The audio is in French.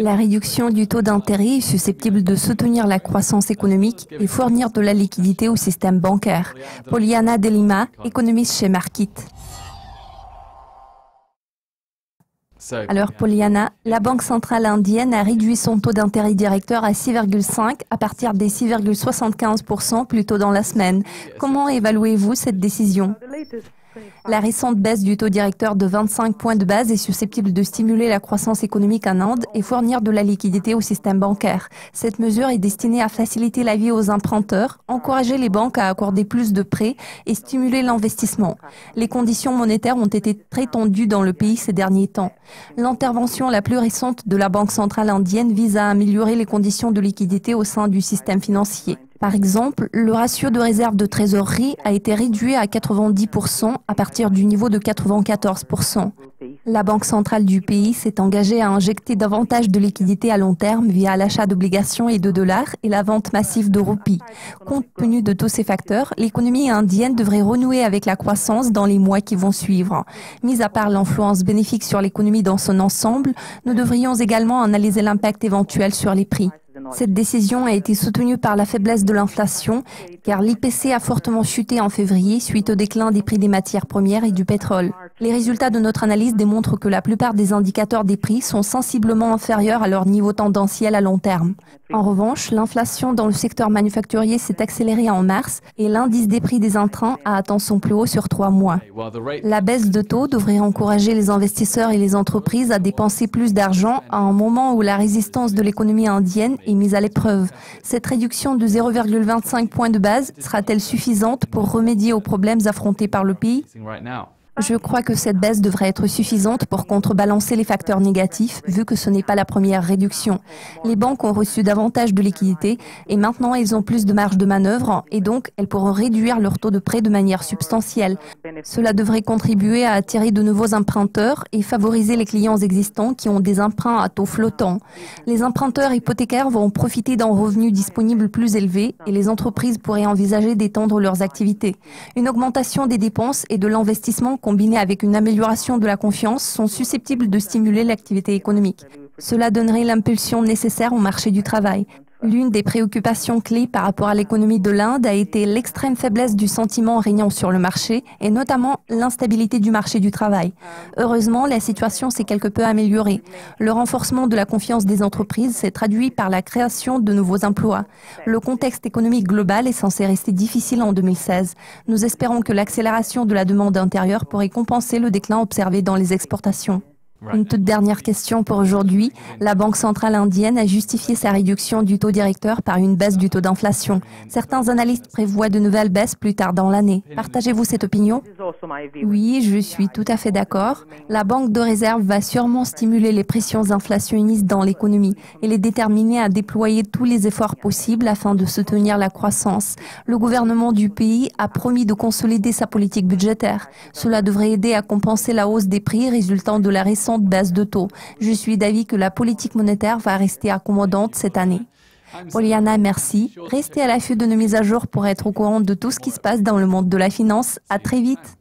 La réduction du taux d'intérêt est susceptible de soutenir la croissance économique et fournir de la liquidité au système bancaire. Pollyanna De Lima, économiste chez Markit. Alors Pollyanna, la Banque centrale indienne a réduit son taux d'intérêt directeur à 6,5 à partir des 6,75% plus tôt dans la semaine. Comment évaluez-vous cette décision ? La récente baisse du taux directeur de 25 points de base est susceptible de stimuler la croissance économique en Inde et fournir de la liquidité au système bancaire. Cette mesure est destinée à faciliter la vie aux emprunteurs, encourager les banques à accorder plus de prêts et stimuler l'investissement. Les conditions monétaires ont été très tendues dans le pays ces derniers temps. L'intervention la plus récente de la Banque centrale indienne vise à améliorer les conditions de liquidité au sein du système financier. Par exemple, le ratio de réserve de trésorerie a été réduit à 90% à partir du niveau de 94%. La Banque centrale du pays s'est engagée à injecter davantage de liquidités à long terme via l'achat d'obligations et de dollars et la vente massive de roupies. Compte tenu de tous ces facteurs, l'économie indienne devrait renouer avec la croissance dans les mois qui vont suivre. Mis à part l'influence bénéfique sur l'économie dans son ensemble, nous devrions également analyser l'impact éventuel sur les prix. Cette décision a été soutenue par la faiblesse de l'inflation, car l'IPC a fortement chuté en février suite au déclin des prix des matières premières et du pétrole. Les résultats de notre analyse démontrent que la plupart des indicateurs des prix sont sensiblement inférieurs à leur niveau tendanciel à long terme. En revanche, l'inflation dans le secteur manufacturier s'est accélérée en mars et l'indice des prix des intrants a atteint son plus haut sur 3 mois. La baisse de taux devrait encourager les investisseurs et les entreprises à dépenser plus d'argent à un moment où la résistance de l'économie indienne est mise à l'épreuve. Cette réduction de 0,25 points de base sera-t-elle suffisante pour remédier aux problèmes affrontés par le pays ? Je crois que cette baisse devrait être suffisante pour contrebalancer les facteurs négatifs, vu que ce n'est pas la première réduction. Les banques ont reçu davantage de liquidités et maintenant elles ont plus de marge de manœuvre et donc elles pourront réduire leur taux de prêt de manière substantielle. Cela devrait contribuer à attirer de nouveaux emprunteurs et favoriser les clients existants qui ont des emprunts à taux flottants. Les emprunteurs hypothécaires vont profiter d'un revenu disponible plus élevé et les entreprises pourraient envisager d'étendre leurs activités. Une augmentation des dépenses et de l'investissement combinés avec une amélioration de la confiance, sont susceptibles de stimuler l'activité économique. Cela donnerait l'impulsion nécessaire au marché du travail. L'une des préoccupations clés par rapport à l'économie de l'Inde a été l'extrême faiblesse du sentiment régnant sur le marché et notamment l'instabilité du marché du travail. Heureusement, la situation s'est quelque peu améliorée. Le renforcement de la confiance des entreprises s'est traduit par la création de nouveaux emplois. Le contexte économique global est censé rester difficile en 2016. Nous espérons que l'accélération de la demande intérieure pourrait compenser le déclin observé dans les exportations. Une toute dernière question pour aujourd'hui. La Banque centrale indienne a justifié sa réduction du taux directeur par une baisse du taux d'inflation. Certains analystes prévoient de nouvelles baisses plus tard dans l'année. Partagez-vous cette opinion? Oui, je suis tout à fait d'accord. La Banque de réserve va sûrement stimuler les pressions inflationnistes dans l'économie et les déterminer à déployer tous les efforts possibles afin de soutenir la croissance. Le gouvernement du pays a promis de consolider sa politique budgétaire. Cela devrait aider à compenser la hausse des prix résultant de la récente baisse de taux. Je suis d'avis que la politique monétaire va rester accommodante cette année. Pollyanna, merci. Restez à l'affût de nos mises à jour pour être au courant de tout ce qui se passe dans le monde de la finance. À très vite.